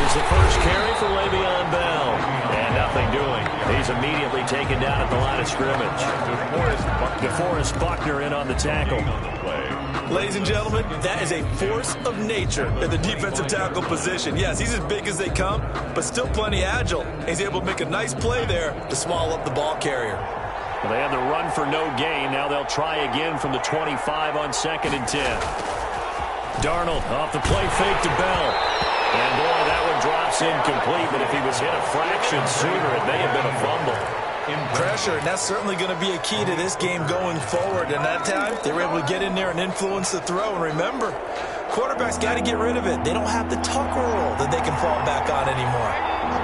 Here's the first carry for Le'Veon Bell. And nothing doing. He's immediately taken down at the line of scrimmage. DeForest Buckner in on the tackle. Ladies and gentlemen, that is a force of nature in the defensive tackle position. Yes, he's as big as they come, but still plenty agile. He's able to make a nice play there to swallow up the ball carrier. Well, they had the run for no gain. Now they'll try again from the 25 on 2nd and 10. Darnold off the play fake to Bell. And, boy, that one drops incomplete, but if he was hit a fraction sooner, it may have been a fumble. Pressure, and that's certainly going to be a key to this game going forward. And that time, they were able to get in there and influence the throw. And remember, quarterbacks got to get rid of it. They don't have the tucker roll that they can fall back on anymore.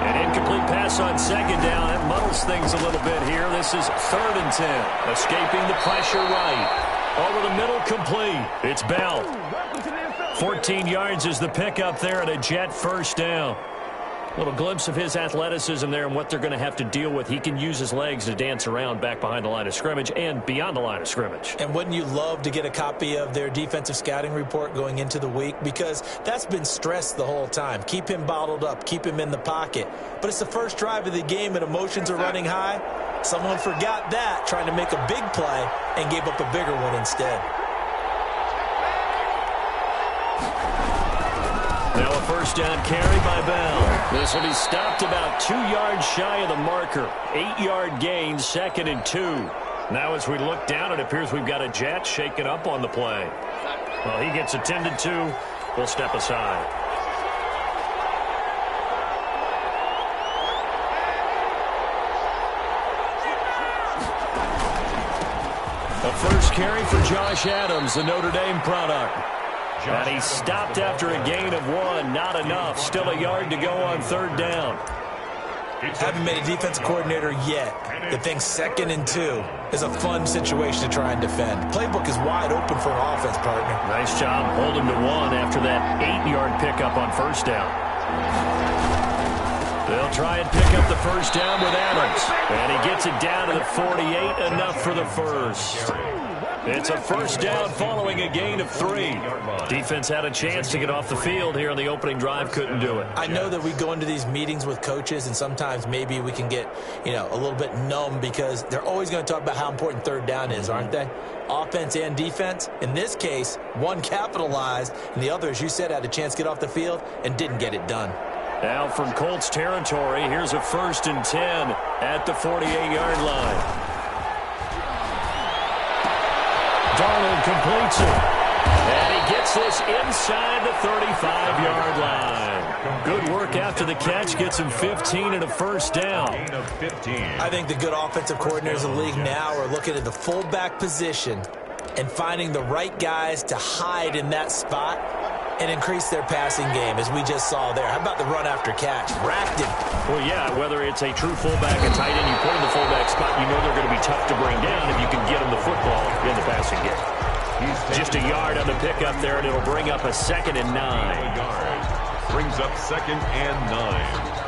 An incomplete pass on 2nd down. That muddles things a little bit here. This is 3rd and 10. Escaping the pressure right. Over the middle, complete. It's Bell. 14 yards is the pickup there and a Jet first down. A little glimpse of his athleticism there and what they're going to have to deal with. He can use his legs to dance around back behind the line of scrimmage and beyond the line of scrimmage. And wouldn't you love to get a copy of their defensive scouting report going into the week? Because that's been stressed the whole time. Keep him bottled up. Keep him in the pocket. But it's the first drive of the game and emotions are running high. Someone forgot that, trying to make a big play, and gave up a bigger one instead. Now a first down carry by Bell. This will be stopped about 2 yards shy of the marker. 8-yard gain, 2nd and 2. Now as we look down, it appears we've got a Jet shaken up on the play. Well, he gets attended to. We'll step aside. A first carry for Josh Adams, the Notre Dame product. And he stopped after a gain of 1. Not enough. Still a yard to go on 3rd down. Haven't made a defense coordinator yet that thinks 2nd and 2 is a fun situation to try and defend. Playbook is wide open for an offense, partner. Nice job holding to 1 after that 8-yard pickup on 1st down. They'll try and pick up the first down with Adams. And he gets it down to the 48. Enough for the first. It's a first down following a gain of 3. Defense had a chance to get off the field here on the opening drive. Couldn't do it. I know that we go into these meetings with coaches, and sometimes maybe we can get, a little bit numb because they're always going to talk about how important 3rd down is, aren't they? Offense and defense. In this case, one capitalized, and the other, as you said, had a chance to get off the field and didn't get it done. Now from Colts territory, here's a 1st and 10 at the 48-yard line. Darnold completes it. And he gets this inside the 35-yard line. Good work after the catch. Gets him 15 and a first down. I think the good offensive coordinators in the league now are looking at the fullback position and finding the right guys to hide in that spot and increase their passing game, as we just saw there. How about the run after catch? Racked him. Well, yeah, whether it's a true fullback, a tight end, you put in the fullback spot, you know they're going to be tough to bring down if you can get them the football in the passing game. Just a yard on the pickup there, and it'll bring up a 2nd and 9. Brings up 2nd and 9.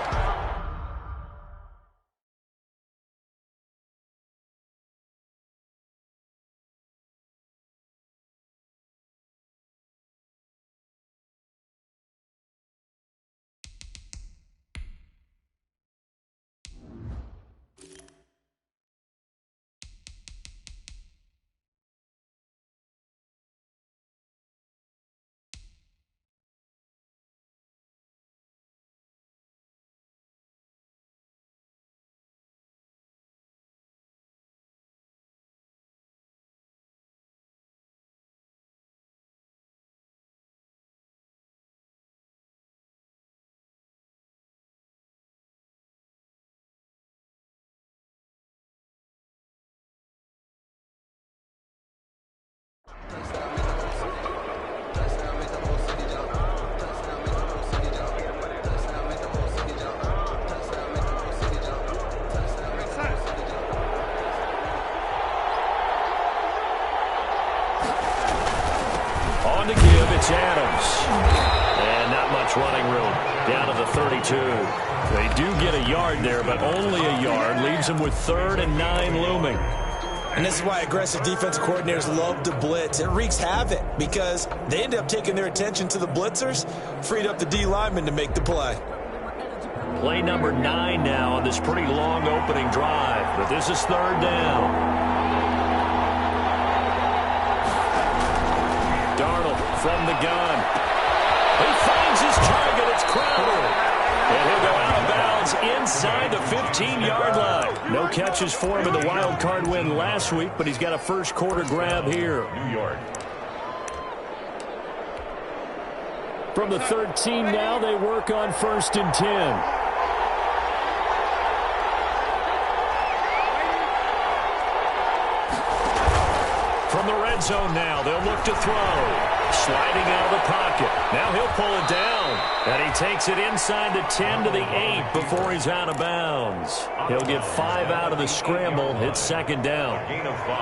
On to give, it's Adams. And not much running room. Down to the 32. They do get a yard there, but only a yard. Leaves them with 3rd and 9 looming. And this is why aggressive defensive coordinators love to blitz. It wreaks havoc because they end up taking their attention to the blitzers, freed up the D lineman to make the play. Play number 9 now on this pretty long opening drive. But this is third down. Darnold from the gun. He finds his target. It's Crowder. And he'll go out of bounds inside the 15-yard line. No catches for him in the wild card win last week, but he's got a first quarter grab here. New York. From the 13 now, they work on 1st and 10. From the red zone now, they'll look to throw. Sliding out of the pocket. Now he'll pull it down. And he takes it inside the 10 to the 8 before he's out of bounds. He'll get 5 out of the scramble. It's second down.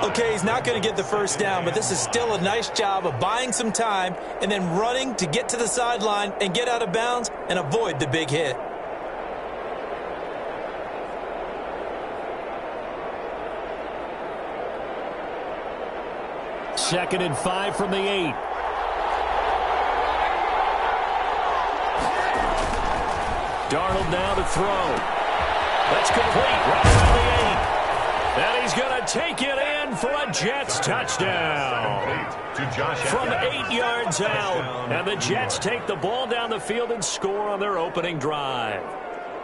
Okay, he's not going to get the first down, but this is still a nice job of buying some time and then running to get to the sideline and get out of bounds and avoid the big hit. Second and 5 from the 8. Darnold now to throw. That's complete right around the 8. And he's going to take it in for a Jets touchdown. From 8 yards out. And the Jets take the ball down the field and score on their opening drive.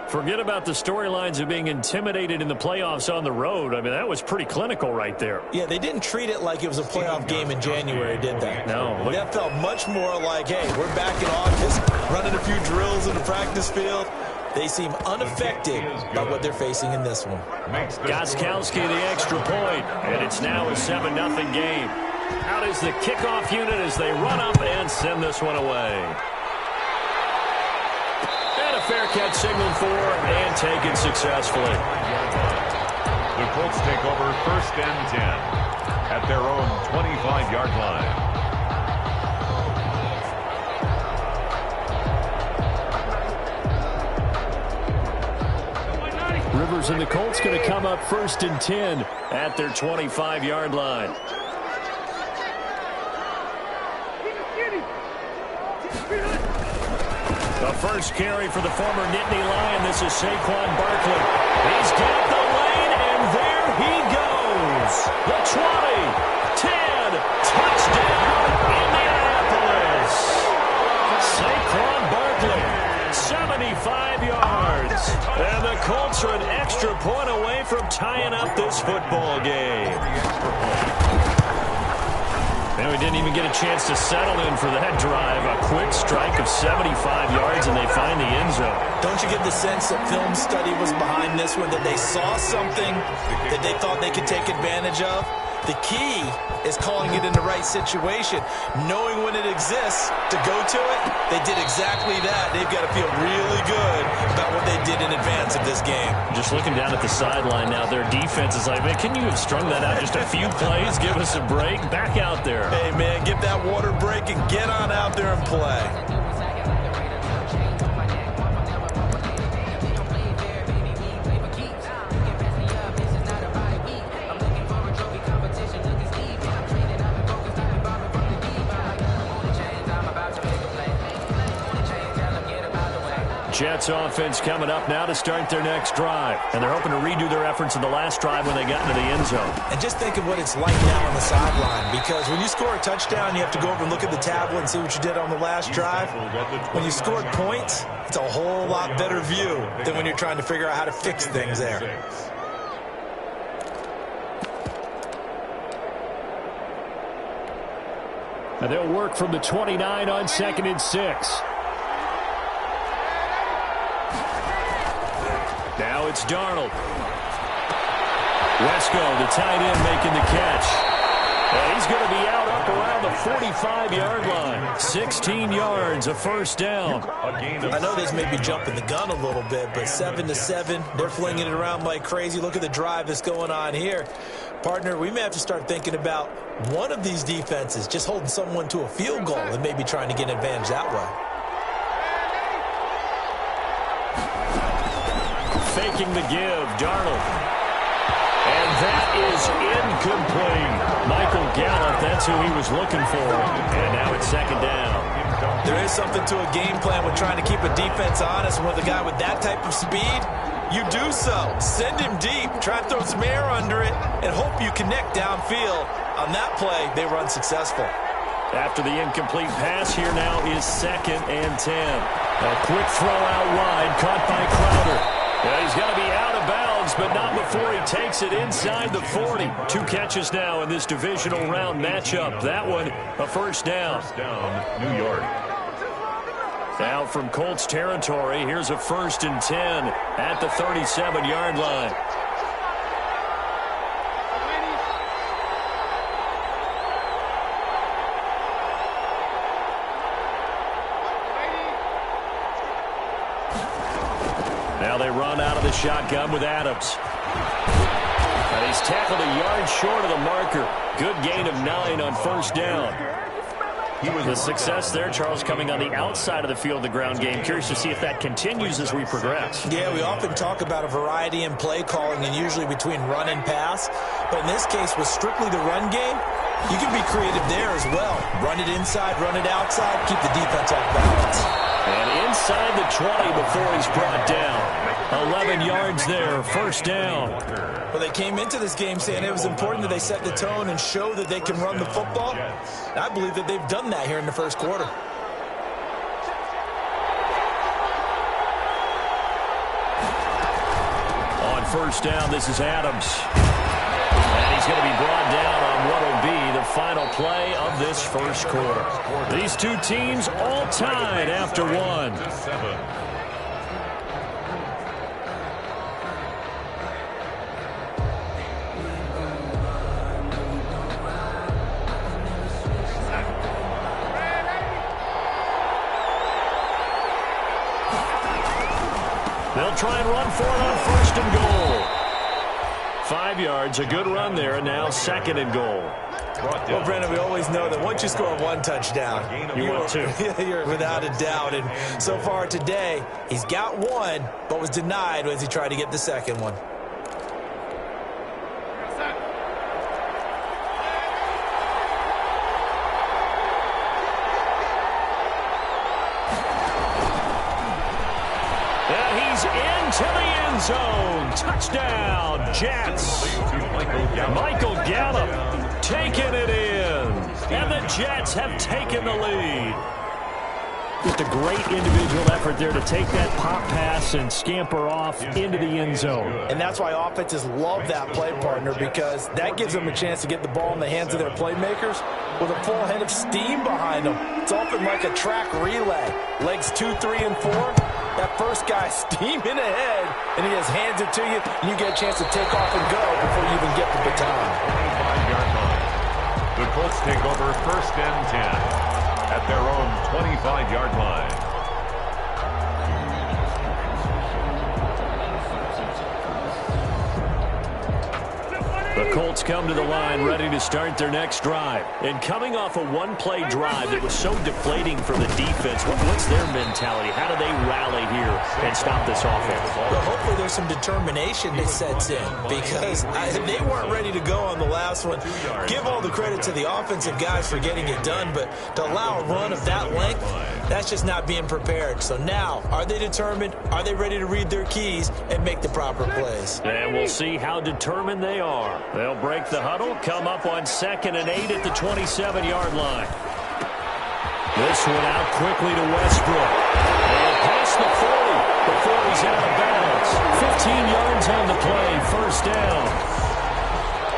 Forget about the storylines of being intimidated in the playoffs on the road. I mean, that was pretty clinical right there. Yeah, they didn't treat it like it was a playoff game in January, did they? No. That felt much more like, hey, we're back in August, running a few drills in the practice field. They seem unaffected by what they're facing in this one. Gostkowski the extra point, and it's now a 7-0 game. Out is the kickoff unit as they run up and send this one away. Fair catch signaled for and taken successfully. The Colts take over 1st and 10 at their own 25-yard line. Rivers and the Colts going to come up 1st and 10 at their 25-yard line. The first carry for the former Nittany Lion. This is Saquon Barkley. He's got the lane, and there he goes. The 20, 10, touchdown, Indianapolis. Saquon Barkley, 75 yards. And the Colts are an extra point away from tying up this football game. And we didn't even get a chance to settle in for that drive. A quick strike of 75 yards, and they find the end zone. Don't you get the sense that film study was behind this one, that they saw something that they thought they could take advantage of? The key is calling it in the right situation, knowing when it exists to go to it. They did exactly that. They've got to feel really good about what they did in advance of this game. Just looking down at the sideline now, their defense is like, man, can you have strung that out just a few plays? Give us a break. Back out there. Hey, man, give that water break and get on out there and play. Jets offense coming up now to start their next drive. And they're hoping to redo their efforts in the last drive when they got into the end zone. And just think of what it's like now on the sideline, because when you score a touchdown, you have to go over and look at the tablet and see what you did on the last drive. When you scored points, it's a whole lot better view than when you're trying to figure out how to fix things there. And they'll work from the 29 on 2nd and 6. Now it's Darnold. Wesco, the tight end, making the catch. And he's going to be out up around the 45-yard line. 16 yards, a first down. I know this may be jumping the gun a little bit, but 7-7, they're flinging it around like crazy. Look at the drive that's going on here. Partner, we may have to start thinking about one of these defenses just holding someone to a field goal and maybe trying to get an advantage that way. Faking the give, Darnold. And that is incomplete. Michael Gallup, that's who he was looking for. And now it's second down. There is something to a game plan with trying to keep a defense honest, and with a guy with that type of speed, you do so. Send him deep, try to throw some air under it, and hope you connect downfield. On that play, they run successful. After the incomplete pass, here now is 2nd and 10. A quick throw out wide, caught by Crowder. Yeah, he's going to be out of bounds, but not before he takes it inside the 40. 2 catches now in this divisional round matchup. That one, a first down. First down, New York. Now from Colts territory, here's a 1st and 10 at the 37-yard line. Now they run out of the shotgun with Adams. And he's tackled a yard short of the marker. Good gain of 9 on first down. The success there, Charles, coming on the outside of the field, the ground game. Curious to see if that continues as we progress. Yeah, we often talk about a variety in play calling and usually between run and pass. But in this case, with strictly the run game, you can be creative there as well. Run it inside, run it outside, keep the defense off balance. And inside the 20 before he's brought down. 11 yards there, first down. Well, they came into this game saying it was important that they set the tone and show that they can run the football. I believe that they've done that here in the first quarter. On first down, this is Adams. And he's going to be brought down on what will be the final play of this first quarter. These two teams all tied after one. They'll try and run for it on 1st and goal. 5 yards, a good run there, and now 2nd and goal. Well, Brendan, we always know that once you score 1 touchdown, you want 2. You're without a doubt. And so far today, he's got 1, but was denied as he tried to get the 2nd one. Into the end zone. Touchdown, Jets. Michael Gallup taking it in. And the Jets have taken the lead. Just a great individual effort there to take that pop pass and scamper off into the end zone. And that's why offenses love that play, partner, because that gives them a chance to get the ball in the hands of their playmakers with a full head of steam behind them. It's often like a track relay. Legs 2, 3, and 4. That first guy steaming ahead, and he just hands it to you, and you get a chance to take off and go before you even get the baton. 25-yard line. The Colts take over 1st and 10 at their own 25-yard line. The Colts come to the line ready to start their next drive. And coming off a one-play drive that was so deflating for the defense, what's their mentality? How do they rally here and stop this offense? Well, hopefully there's some determination that sets in because they weren't ready to go on the last one. Give all the credit to the offensive guys for getting it done, but to allow a run of that length, that's just not being prepared. So now, are they determined? Are they ready to read their keys and make the proper plays? And we'll see how determined they are. They'll break the huddle, come up on 2nd and 8 at the 27-yard line. This one out quickly to Westbrook. And past the 40 before he's out of bounds. 15 yards on the play, first down.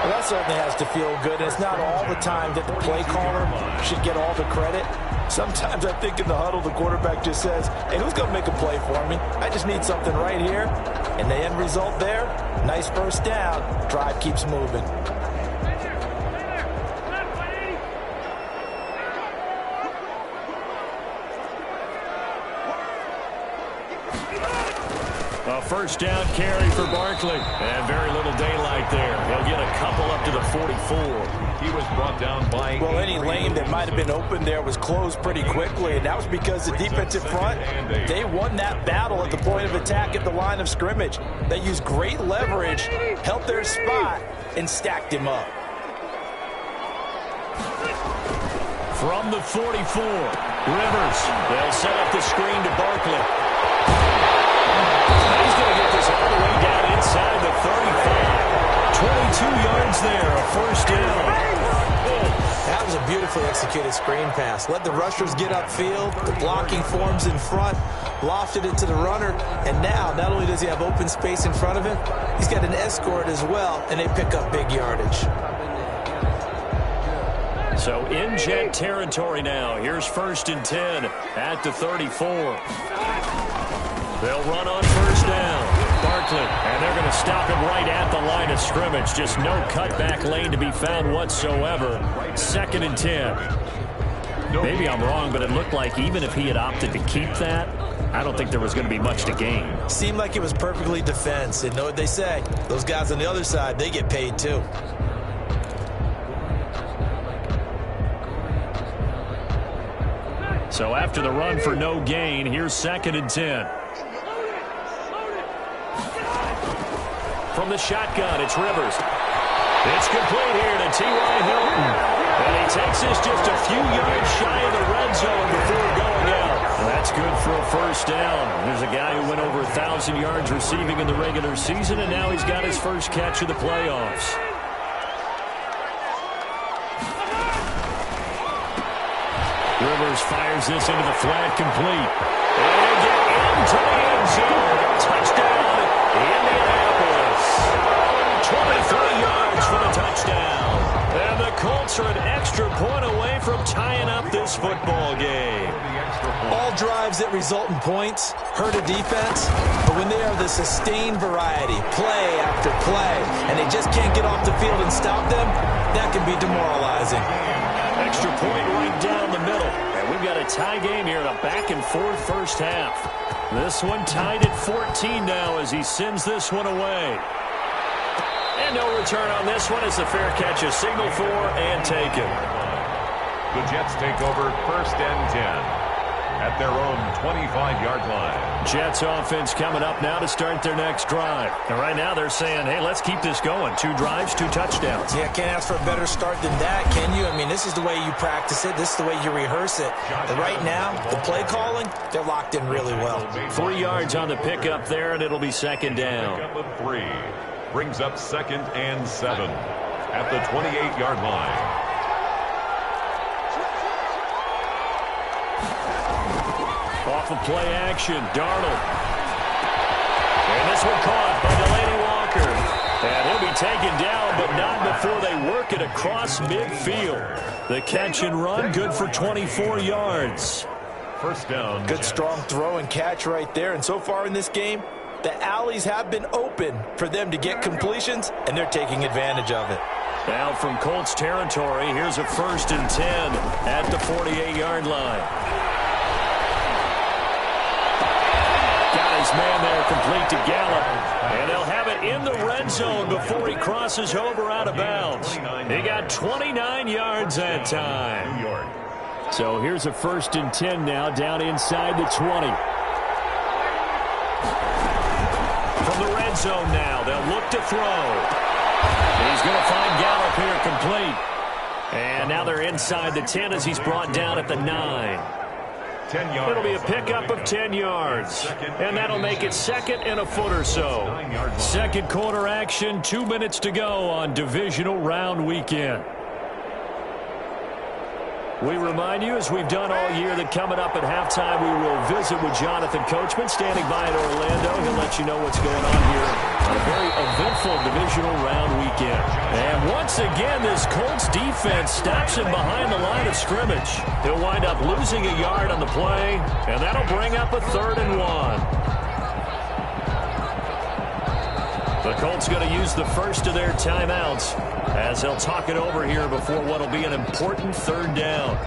Well, that certainly has to feel good. And it's not all the time that the play caller should get all the credit. Sometimes I think in the huddle, the quarterback just says, hey, who's going to make a play for me? I just need something right here. And the end result there, nice first down. Drive keeps moving. A first down carry for Barkley. And very little daylight there. He'll get a couple up to the 44. He was brought down by... Well, any lane that might have been open there was closed pretty quickly, and that was because the defensive front, they won that battle at the point of attack at the line of scrimmage. They used great leverage, held their spot, and stacked him up. From the 44. Rivers, they'll set up the screen to Barkley. He's going to get this all the way down inside the 35. 22 yards there, a first down. That was a beautifully executed screen pass. Let the rushers get upfield. The blocking forms in front. Lofted it to the runner. And now, not only does he have open space in front of him, he's got an escort as well, and they pick up big yardage. So in jet territory now. Here's 1st and 10 at the 34. They'll run on first down. Barkley, and they're going to stop him right at the line of scrimmage. Just no cutback lane to be found whatsoever. 2nd and 10. Maybe I'm wrong, but it looked like even if he had opted to keep that, I don't think there was going to be much to gain. Seemed like it was perfectly defense. And know what they say? Those guys on the other side, they get paid too. So after the run for no gain, here's 2nd and 10. From the shotgun, it's Rivers. It's complete here to T.Y. Hilton. And he takes this just a few yards shy of the red zone before going out. That's good for a first down. There's a guy who went over 1,000 yards receiving in the regular season, and now he's got his first catch of the playoffs. Rivers fires this into the flat, complete. And get into the end zone. Touchdown, Indianapolis. 23 yards for the touchdown. And the Colts are an extra point away from tying up this football game. All drives that result in points hurt a defense, but when they are the sustained variety, play after play, and they just can't get off the field and stop them, that can be demoralizing. Extra point right down the middle. And we've got a tie game here in a back-and-forth first half. This one tied at 14 now as he sends this one away. And no return on this one as the fair catch is signaled for and taken. The Jets take over 1st and 10 at their own 25-yard line. Jets offense coming up now to start their next drive. And right now they're saying, hey, let's keep this going. 2 drives, 2 touchdowns. Yeah, can't ask for a better start than that, can you? I mean, this is the way you practice it. This is the way you rehearse it. And right now, the play calling, they're locked in really well. 3 yards on the pickup there, and it'll be 2nd down. Pickup of 3 brings up 2nd and 7 at the 28-yard line. Off of play action, Darnold. And this one caught by Delaney Walker. And he'll be taken down, but not before they work it across midfield. The catch and run, good for 24 yards. First down. Good strong throw and catch right there. And so far in this game, the alleys have been open for them to get completions, and they're taking advantage of it. Now from Colts territory, here's a 1st and 10 at the 48-yard line. His man there complete to Gallup. And they'll have it in the red zone before he crosses over out of bounds. He got 29 yards that time. So here's a 1st and 10 now down inside the 20. From the red zone now, they'll look to throw. He's going to find Gallup here complete. And now they're inside the 10 as he's brought down at the 9. 10 yards. It'll be a pickup of 10 yards. And that'll make it 2nd and a foot or so. 2nd quarter action, 2 minutes to go on divisional round weekend. We remind you, as we've done all year, that coming up at halftime, we will visit with Jonathan Coachman, standing by in Orlando. He'll let you know what's going on here on a very eventful divisional round weekend. And once again, this Colts defense stops him behind the line of scrimmage. He'll wind up losing a yard on the play, and that'll bring up a 3rd and 1. The Colts going to use the first of their timeouts as they'll talk it over here before what will be an important 3rd down.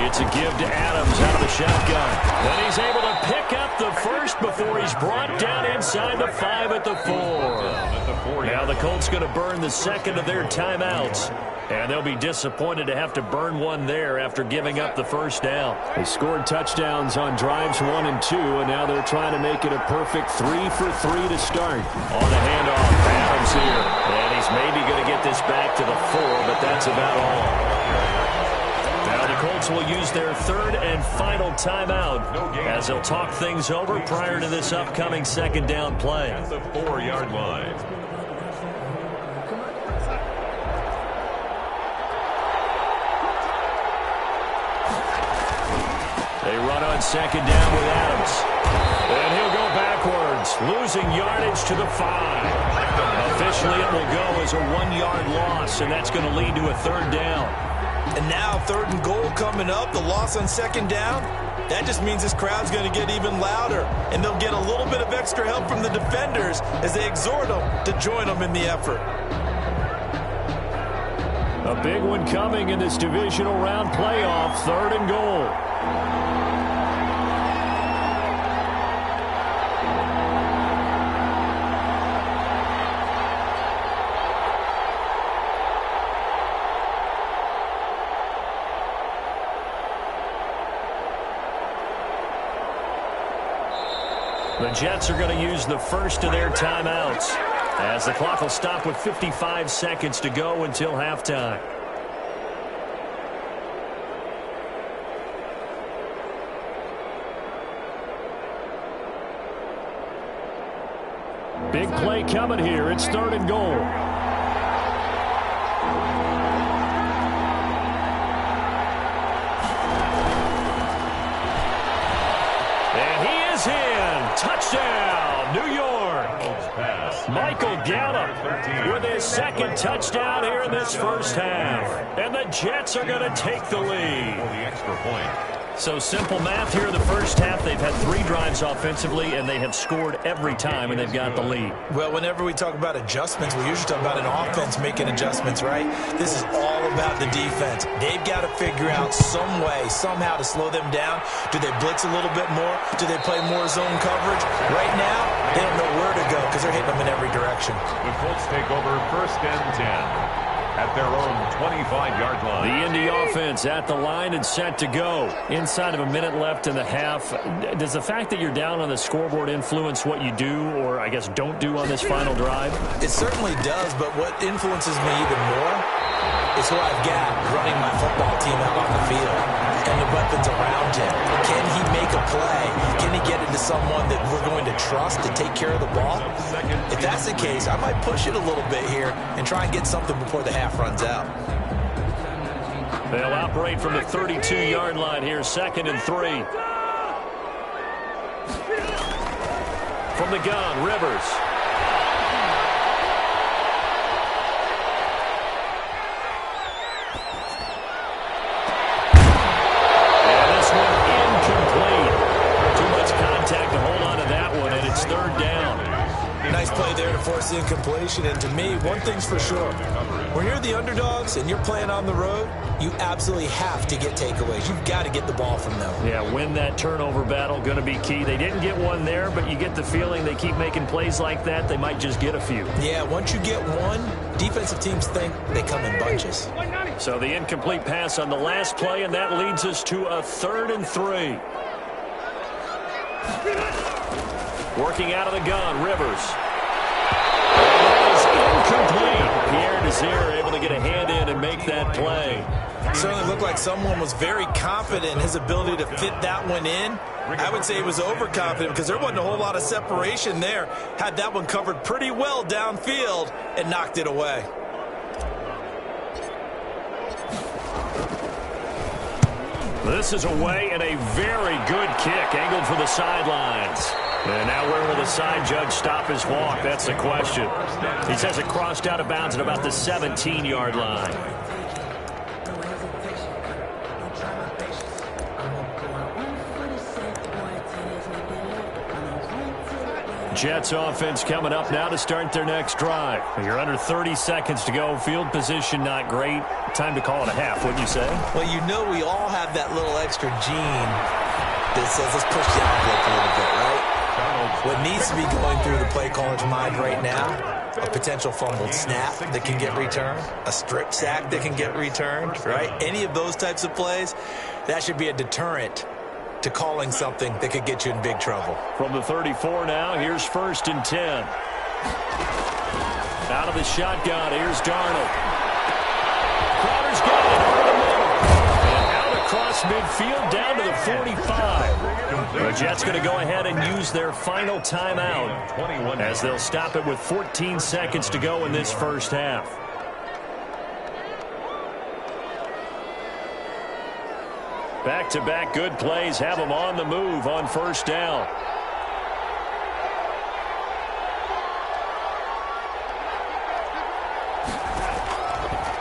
It's a give to Adams out of the shotgun. Then he's able to pick up the first before he's brought down inside the 5 at the 4. At the Now the Colts going to burn the second of their timeouts. And they'll be disappointed to have to burn one there after giving up the first down. They scored touchdowns on drives 1 and 2, and now they're trying to make it a perfect 3 for 3 to start. On the handoff, Adams here. And he's maybe going to get this back to the 4, but that's about all. Now the Colts will use their third and final timeout as they'll talk things over prior to this upcoming second down play. At the 4-yard line. They run on second down with Adams. And he'll go backwards, losing yardage to the 5. Officially, it will go as a 1-yard loss, and that's going to lead to a third down. And now third and goal coming up, the loss on second down. That just means this crowd's going to get even louder, and they'll get a little bit of extra help from the defenders as they exhort them to join them in the effort. A big one coming in this divisional round playoff, third and goal. The Jets are going to use the first of their timeouts as the clock will stop with 55 seconds to go until halftime. Big play coming here. It's third and goal. And he is in. Touchdown, New York. Michael Gallup with his second touchdown here in this first half. And the Jets are going to take the lead. The extra point. So simple math here in the first half. They've had 3 drives offensively, and they have scored every time, and they've got the lead. Well, whenever we talk about adjustments, we usually talk about an offense making adjustments, right? This is all about the defense. They've got to figure out some way, somehow to slow them down. Do they blitz a little bit more? Do they play more zone coverage? Right now, they don't know where to go because they're hitting them in every direction. The Colts take over first and 10. At their own 25-yard line. The Indy offense at the line and set to go. Inside of a minute left in the half. Does the fact that you're down on the scoreboard influence what you do, or I guess don't do on this final drive? It certainly does, but what influences me even more is who I've got running my football team out on the field and the weapons around him. Can he make a play? Can he get into someone that we're going to trust to take care of the ball? If that's the case, I might push it a little bit here and try and get something before the half runs out. They'll operate from the 32-yard line here, second and 3. From the gun, Rivers. To hold on to that one, and it's third down. Nice play there to force the incompletion, and to me, one thing's for sure. When you're the underdogs and you're playing on the road, you absolutely have to get takeaways. You've got to get the ball from them. Yeah, win that turnover battle, going to be key. They didn't get one there, but you get the feeling they keep making plays like that, they might just get a few. Yeah, once you get one, defensive teams think they come in bunches. So the incomplete pass on the last play, and that leads us to a third and 3. Working out of the gun, Rivers. That is incomplete. Pierre Desir able to get a hand in and make that play. It certainly looked like someone was very confident in his ability to fit that one in. I would say he was overconfident because there wasn't a whole lot of separation there. Had that one covered pretty well downfield and knocked it away. This is away and a very good kick, angled for the sidelines. And now where will the side judge stop his walk? That's the question. He says it crossed out of bounds at about the 17-yard line. Jets offense coming up now to start their next drive. You're under 30 seconds to go. Field position not great. Time to call it a half, wouldn't you say? Well, you know we all have that little extra gene that says let's push the envelope a little bit, right? What needs to be going through the play caller's mind right now a potential fumbled snap that can get returned, a strip sack that can get returned, right? Any of those types of plays, that should be a deterrent to calling something that could get you in big trouble. From the 34 now, here's 1st and 10. Out of the shotgun, here's Darnold. Crowder's got it over the middle. And out across midfield down to the 45. The Jets going to go ahead and use their final timeout as they'll stop it with 14 seconds to go in this first half. Back-to-back good plays have them on the move on 1st down.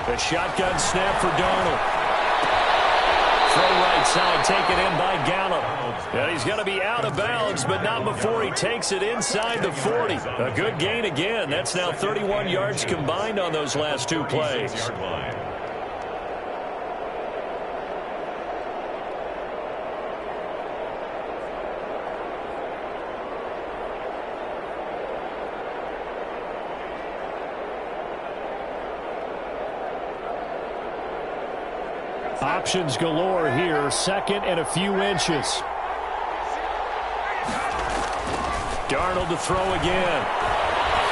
The shotgun snap for Darnold. Throw right side, taken in by Gallup. And he's going to be out of bounds, but not before he takes it inside the 40. A good gain again. That's now 31 yards combined on those last 2 plays. Options galore here. 2nd and a few inches. Darnold to throw again.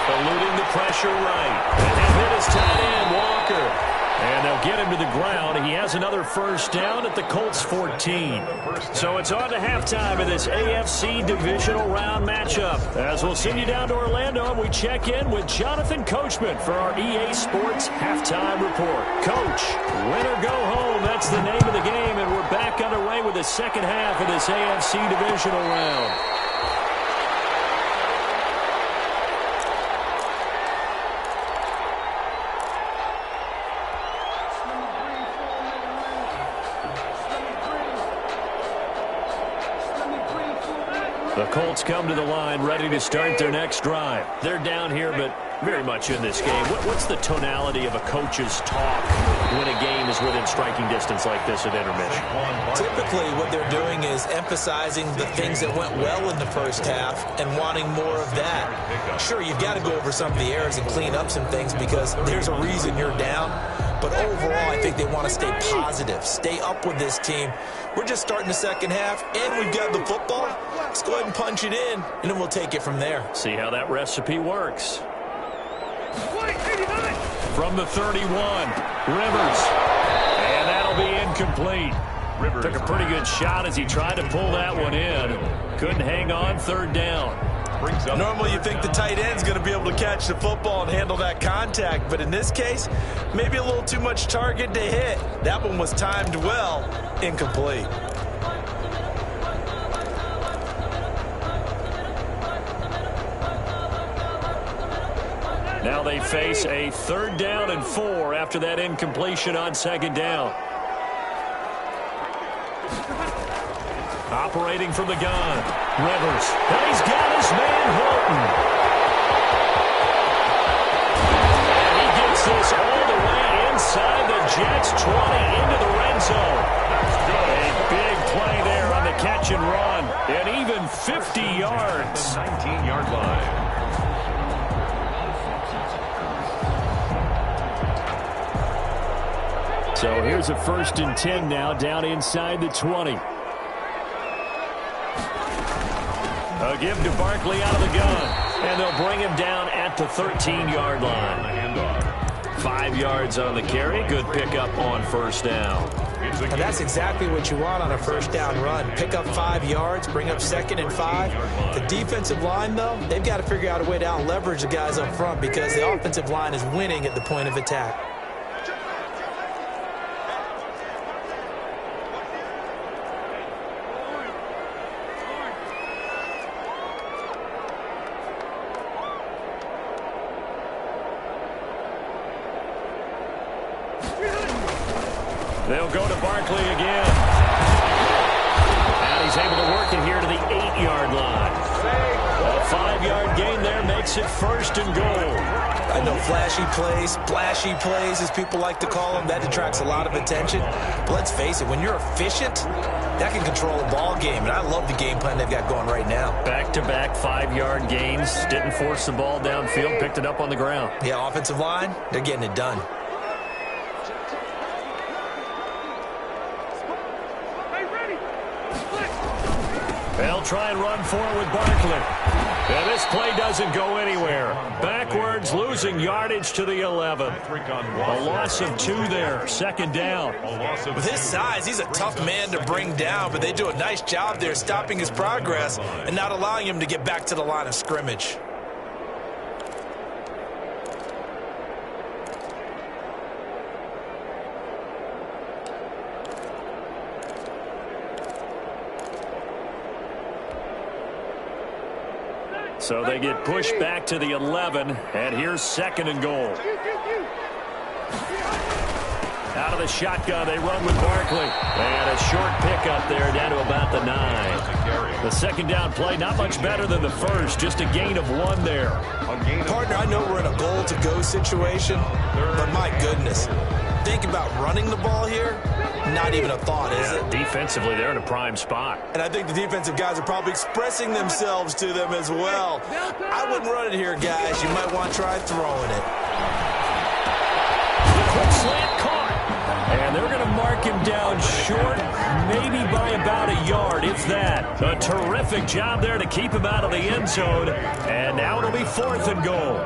Eluding the pressure right. And they hit his tight end, Walker. And they'll get him to the ground. He has another 1st down at the Colts 14. So it's on to halftime of this AFC divisional round matchup. As we'll send you down to Orlando, and we check in with Jonathan Coachman for our EA Sports halftime report. Coach, win or go home, that's the name of the game, and we're back underway with the second half of this AFC divisional round. The Colts come to the line ready to start their next drive. They're down here, but very much in this game. What's the tonality of a coach's talk when a game is within striking distance like this at intermission? Typically, what they're doing is emphasizing the things that went well in the first half and wanting more of that. Sure, you've got to go over some of the errors and clean up some things because there's a reason you're down. But overall, I think they want to stay positive, stay up with this team. We're just starting the second half, and we've got the football. Let's go ahead and punch it in, and then we'll take it from there. See how that recipe works. From the 31, Rivers. And that'll be incomplete. Rivers took a pretty good shot as he tried to pull that one in. Couldn't hang on, 3rd down. Normally you think the tight end's going to be able to catch the football and handle that contact, but in this case, maybe a little too much target to hit. That one was timed well, incomplete. Now they face a 3rd down and 4 after that incompletion on 2nd down. Operating from the gun, Rivers. And he's got his man, Hilton. And he gets this all the way inside the Jets' 20 into the red zone. A big play there on the catch and run. And even 50 yards. 19-yard line. So here's a 1st and 10 now down inside the 20. A give to Barkley out of the gun. And they'll bring him down at the 13-yard line. 5 yards on the carry. Good pickup on 1st down. And that's exactly what you want on a 1st down run. Pick up 5 yards, bring up 2nd and 5. The defensive line, though, they've got to figure out a way to out-leverage the guys up front because the offensive line is winning at the point of attack. They'll go to Barkley again. And he's able to work it here to the 8-yard line. A 5-yard gain there makes makes it 1st and goal. I know flashy plays, splashy plays, as people like to call them, that attracts a lot of attention. But let's face it, when you're efficient, that can control a ball game. And I love the game plan they've got going right now. Back-to-back 5-yard gains. Didn't force the ball downfield. Picked it up on the ground. Yeah, offensive line, they're getting it done. They'll try and run forward with Barkley. And this play doesn't go anywhere. Backwards, losing yardage to the 11. A loss of 2 there. 2nd down. With his size, he's a tough man to bring down, but they do a nice job there stopping his progress and not allowing him to get back to the line of scrimmage. So they get pushed back to the 11, and here's 2nd and goal. Out of the shotgun, they run with Barkley. And a short pickup there down to about the 9. The 2nd down play, not much better than the first, just a gain of 1 there. Partner, I know we're in a goal-to-go situation, but my goodness, think about running the ball here. Not even a thought, is it? Defensively, they're in a prime spot. And I think the defensive guys are probably expressing themselves to them as well. I wouldn't run it here, guys. You might want to try throwing it. The quick slant caught. And they're going to mark him down short, maybe by about a yard, if that. A terrific job there to keep him out of the end zone. And now it'll be 4th and goal.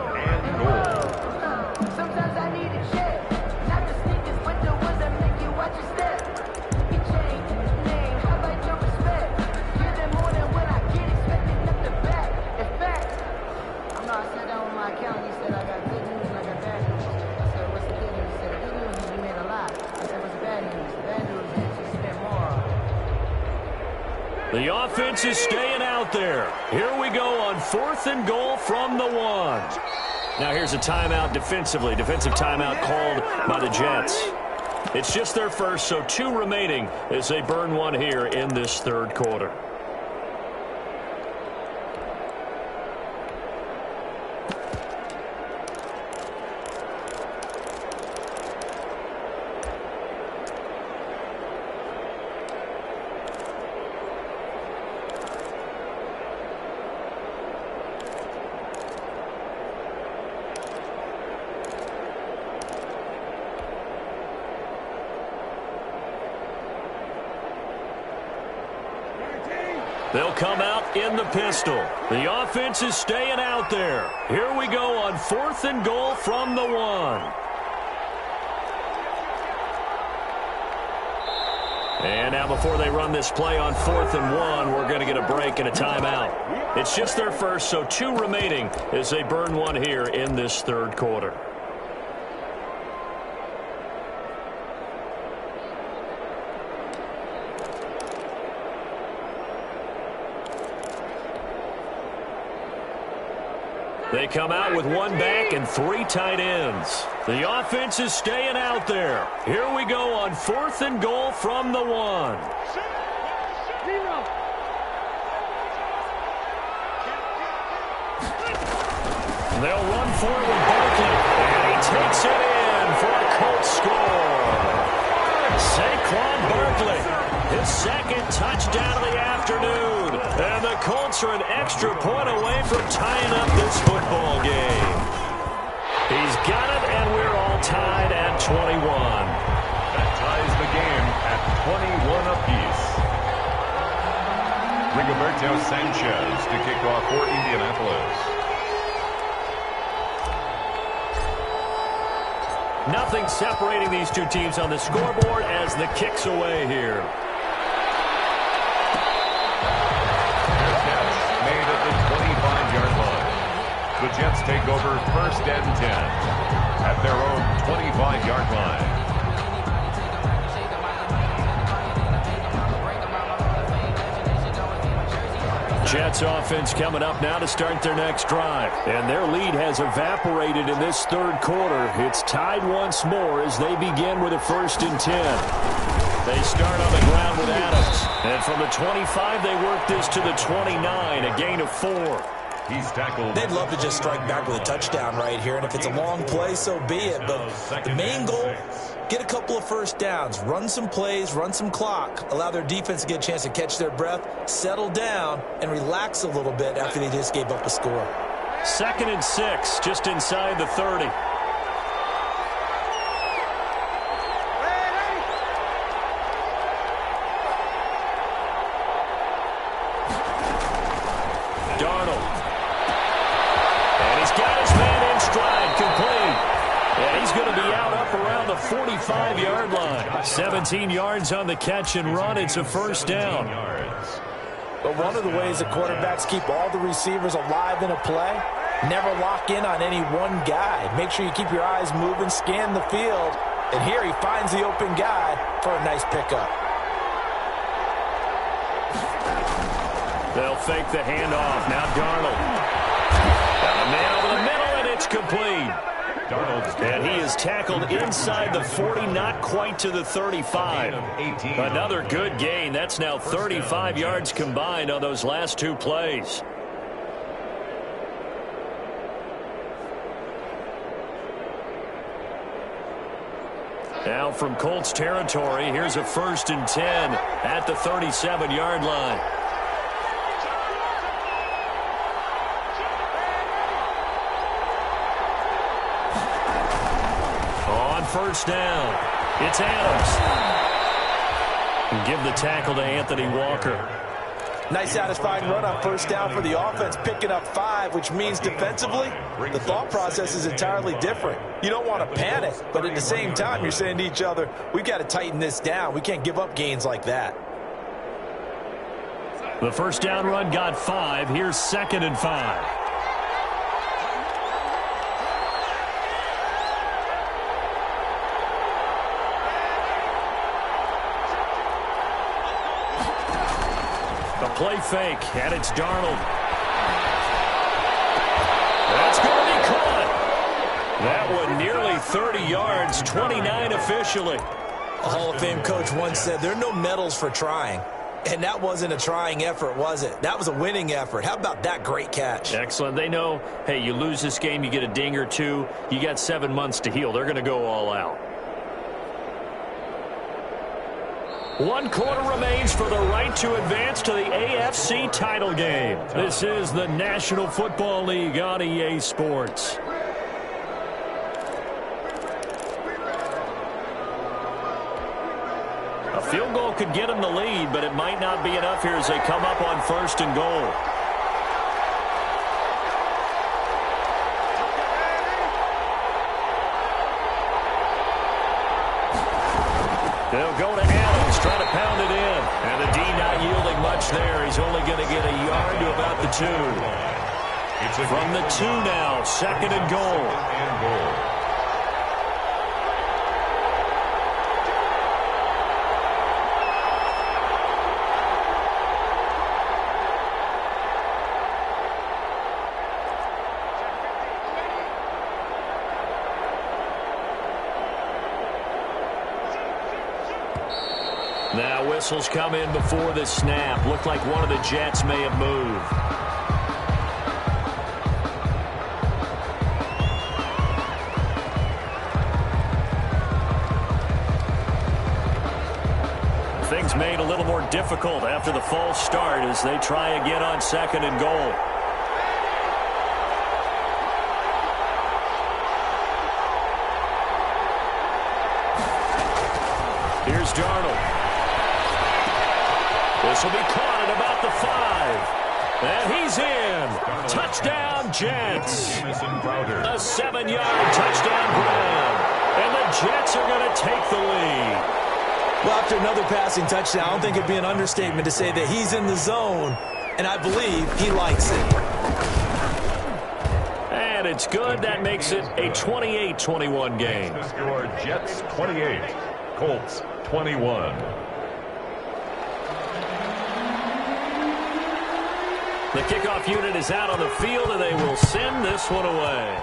The offense is staying out there. Here we go on 4th and goal from the 1. Now here's a timeout defensively. Defensive timeout called by the Jets. It's just their first, so 2 remaining as they burn 1 here in this 3rd quarter. They'll come out in the pistol. The offense is staying out there. Here we go on 4th and goal from the 1. And now before they run this play on 4th and 1, we're going to get a break and a timeout. It's just their first, so 2 remaining as they burn 1 here in this 3rd quarter. They come out with 1 back and 3 tight ends. The offense is staying out there. Here we go on 4th and goal from the 1. They'll run forward with Barkley, and he takes it in for a Colts score. Saquon Barkley, his 2nd touchdown of the afternoon. And the Colts are an extra point away from tying up this football game. He's got it, and we're all tied at 21. That ties the game at 21 apiece. Rigoberto Sanchez to kick off for Indianapolis. Nothing separating these 2 teams on the scoreboard as the kick's away here. Made at the 25-yard line. The Jets take over 1st and 10 at their own 25-yard line. Jets offense coming up now to start their next drive. And their lead has evaporated in this 3rd quarter. It's tied once more as they begin with a 1st and 10. They start on the ground with Adams. And from the 25, they work this to the 29, a gain of 4. He's tackled. They'd love to just strike back with a touchdown right here, and if it's a long play, so be it. But the main goal, get a couple of first downs, run some plays, run some clock, allow their defense to get a chance to catch their breath, settle down, and relax a little bit after they just gave up a score. 2nd and 6, just inside the 30. Darnold. And he's got his man in stride, complete. And he's going to be out up around the 45-yard line. 17 yards on the catch and run. It's a first down. But one of the ways that quarterbacks keep all the receivers alive in a play, never lock in on any one guy. Make sure you keep your eyes moving, scan the field. And here he finds the open guy for a nice pickup. They'll fake the handoff. Now Darnold. Got a man over the middle, and it's complete. And he is tackled inside the 40, not quite to the 35. Another good gain. That's now 35 yards combined on those last two plays. Now from Colts territory, here's a 1st and 10 at the 37-yard line. On first down, it's Adams. And give the tackle to Anthony Walker. Nice satisfying run on first down for the offense, picking up 5, which means defensively, the thought process is entirely different. You don't want to panic, but at the same time, you're saying to each other, we've got to tighten this down. We can't give up gains like that. The first down run got 5. Here's 2nd and 5. The play fake, and it's Darnold. That's going to be caught. That one nearly 30 yards, 29 officially. A Hall of Fame coach once said, there are no medals for trying. And that wasn't a trying effort, was it? That was a winning effort. How about that great catch? Excellent. They know, hey, you lose this game, you get a ding or two, you got 7 months to heal. They're going to go all out. 1 quarter remains for the right to advance to the AFC title game. This is the National Football League on EA Sports. A field goal could get them the lead, but it might not be enough here as they come up on 1st and goal. They'll go to Adams, try to pound it in. And the D not yielding much there. He's only going to get a yard to about the 2. From the 2 now, 2nd and goal. Now whistles come in before the snap. Looked like one of the Jets may have moved. Things made a little more difficult after the false start as they try again on 2nd and goal. Here's Darnold. This will be caught at about the 5. And he's in. Touchdown, Jets. A 7-yard touchdown grab. And the Jets are going to take the lead. Well, after another passing touchdown, I don't think it'd be an understatement to say that he's in the zone, and I believe he likes it. And it's good. That makes it a 28-21 game. The score, Jets 28, Colts 21. The kickoff unit is out on the field, and they will send this one away.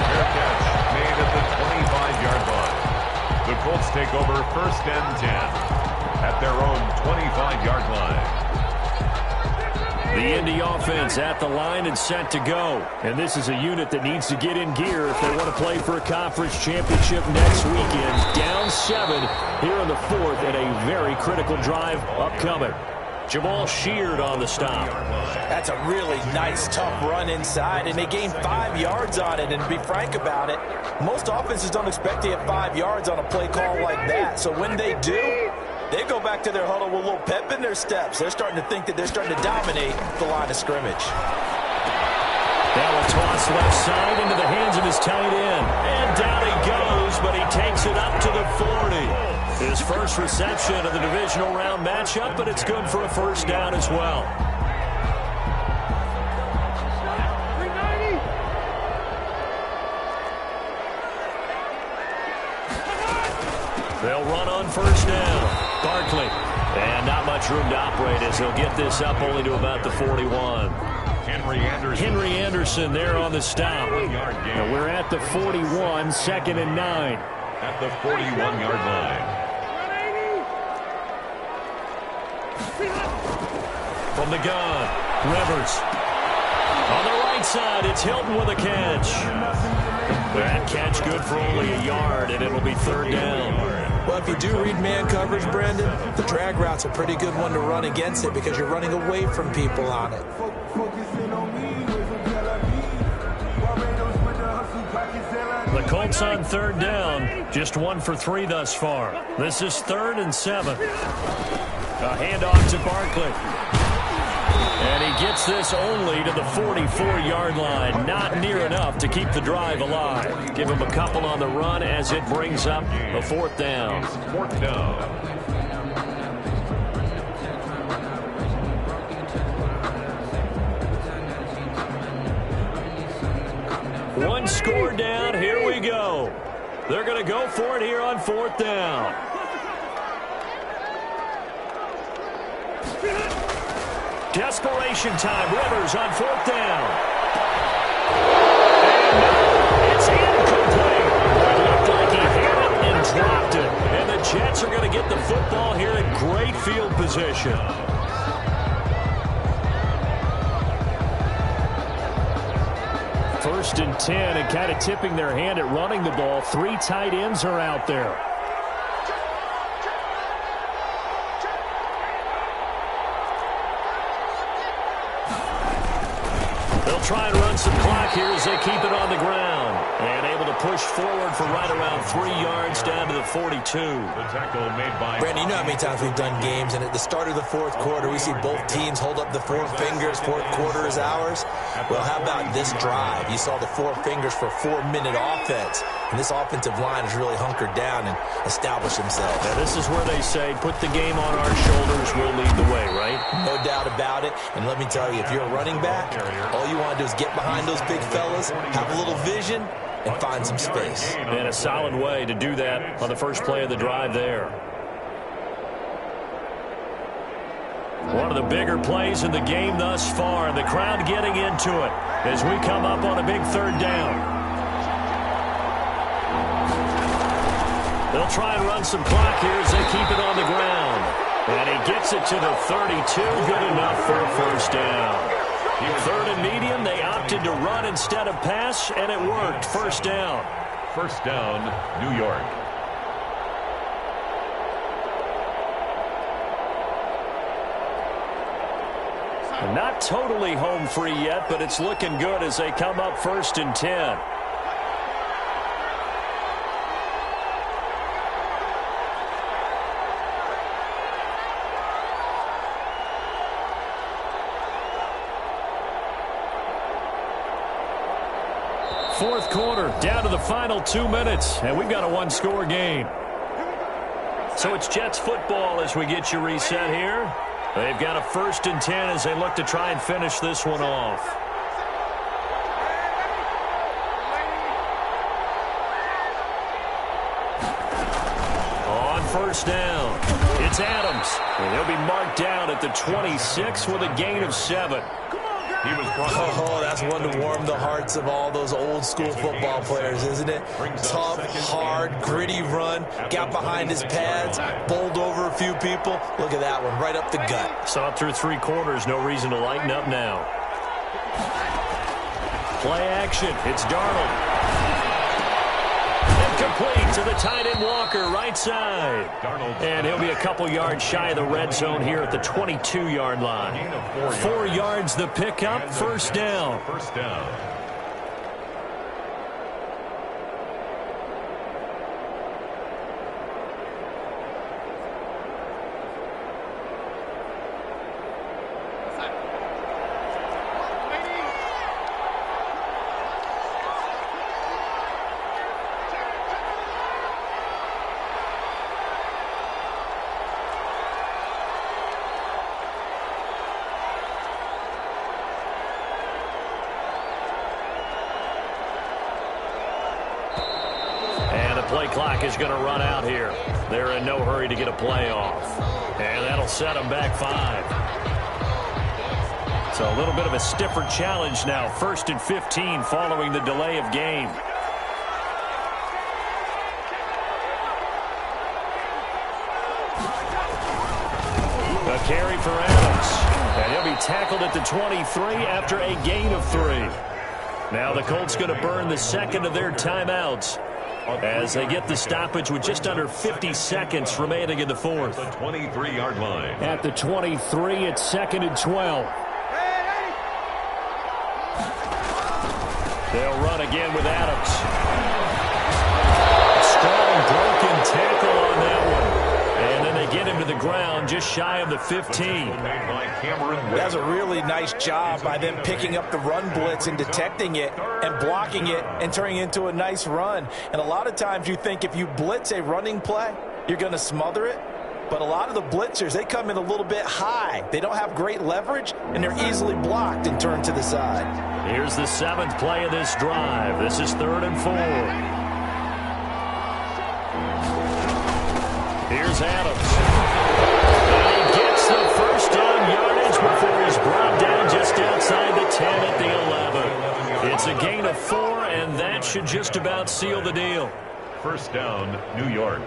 Fair catch made at the 25-yard line. The Colts take over 1st and 10 at their own 25-yard line. The Indy offense at the line and set to go. And this is a unit that needs to get in gear if they want to play for a conference championship next weekend. Down 7 here in the 4th and a very critical drive upcoming. Jamal Sheard on the stop. That's a really nice, tough run inside, and they gained 5 yards on it. And to be frank about it, most offenses don't expect to get 5 yards on a play call like that. So when they do, they go back to their huddle with a little pep in their steps. They're starting to think that they're starting to dominate the line of scrimmage. That will toss left side into the hands of his tight end. And down he goes, but he takes it up to the 40. His first reception of the divisional round matchup, but it's good for a first down as well. They'll run on first down. Barkley. And not much room to operate as he'll get this up only to about the 41. Henry Anderson there on the stop. Now we're at the 41, 2nd and 9. At the 41-yard line. From the gun, Rivers. On the right side, it's Hilton with a catch. That catch good for only a yard, and it'll be 3rd down. Well, if you do read man coverage, Brandon, the drag route's a pretty good one to run against it because you're running away from people on it. The Colts on 3rd down, just 1 for 3 thus far. This is 3rd and 7. A handoff to Barkley. And he gets this only to the 44-yard line. Not near enough to keep the drive alive. Give him a couple on the run as it brings up a 4th down. 4th down. One score down. Here we go. They're going to go for it here on 4th down. Desperation time. Rivers on 4th down. And it's incomplete. It looked like he had it and dropped it. And the Jets are going to get the football here in great field position. First and 10 and kind of tipping their hand at running the ball. 3 tight ends are out there. Try and run some clock here as they keep it on the ground. And able to push forward for right around 3 yards down to the 42. The tackle made by... Brandon, you know how many times we've done games, and at the start of the 4th quarter, we see both teams hold up the 4 fingers, 4th quarter is ours. Well, how about this drive? You saw the 4 fingers for 4-minute offense. And this offensive line has really hunkered down and established themselves. Now, this is where they say, put the game on our shoulders, we'll lead the way, right? No doubt about it. And let me tell you, if you're a running back, all you want to do is get behind those big fellas, have a little vision, and find some space. And a solid way to do that on the first play of the drive there. One of the bigger plays in the game thus far, and the crowd getting into it as we come up on a big 3rd down. They'll try and run some clock here as they keep it on the ground. And he gets it to the 32. Good enough for a first down. 3rd and medium. They opted to run instead of pass, and it worked. First down. First down, New York. Not totally home free yet, but it's looking good as they come up 1st and 10. Fourth quarter, down to the final 2 minutes, and we've got a 1-score game. So it's Jets football as we get you reset here. They've got a 1st and 10 as they look to try and finish this one off. On first down, it's Adams. And he'll be marked down at the 26 with a gain of 7. He was brought Oh, that's one to warm the hearts of all those old school football players, isn't it? Tough, hard, gritty run. Got behind his pads, bowled over a few people. Look at that one, right up the gut. Saw it through 3 quarters. No reason to lighten up now. Play action. It's Darnold. Complete to the tight end Walker, right side. And he'll be a couple yards shy of the red zone here at the 22-yard line. 4 yards the pickup, first down. First down. Play clock is going to run out here. They're in no hurry to get a play off. And that'll set them back 5. So a little bit of a stiffer challenge now. 1st and 15 following the delay of game. A carry for Adams. And he'll be tackled at the 23 after a gain of 3. Now the Colts going to burn the second of their timeouts as they get the stoppage with just under 50 seconds remaining in the 4th. The 23-yard line. At the 23, it's 2nd and 12. They'll run again with Adams. Strong broken tackle on that one. And then they get him to the ground just shy of the 15. That's a really nice job by them picking up the run blitz and detecting it and blocking it and turning it into a nice run. And a lot of times you think if you blitz a running play, you're going to smother it. But a lot of the blitzers, they come in a little bit high. They don't have great leverage, and they're easily blocked and turned to the side. Here's the 7th play of this drive. This is 3rd and 4. Here's Adams. And he gets the first down yardage before he's brought down just outside the 10 at the 11. It's a gain of 4, and that should just about seal the deal. First down, New York.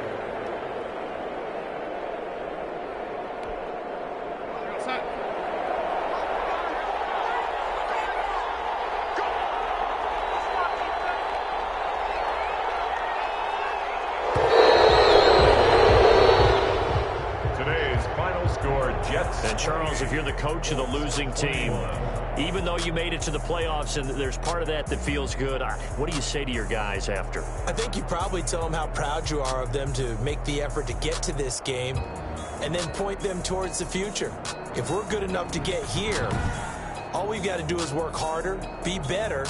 And Charles, if you're the coach of the losing team, even though you made it to the playoffs and there's part of that that feels good, what do you say to your guys after? I think you probably tell them how proud you are of them to make the effort to get to this game and then point them towards the future. If we're good enough to get here, all we've got to do is work harder, be better,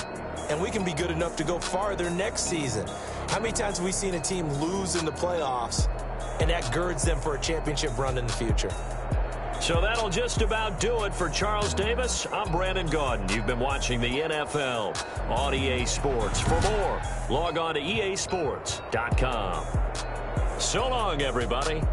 and we can be good enough to go farther next season. How many times have we seen a team lose in the playoffs, and that girds them for a championship run in the future? So that'll just about do it for Charles Davis. I'm Brandon Gaudin. You've been watching the NFL on EA Sports. For more, log on to easports.com. So long, everybody.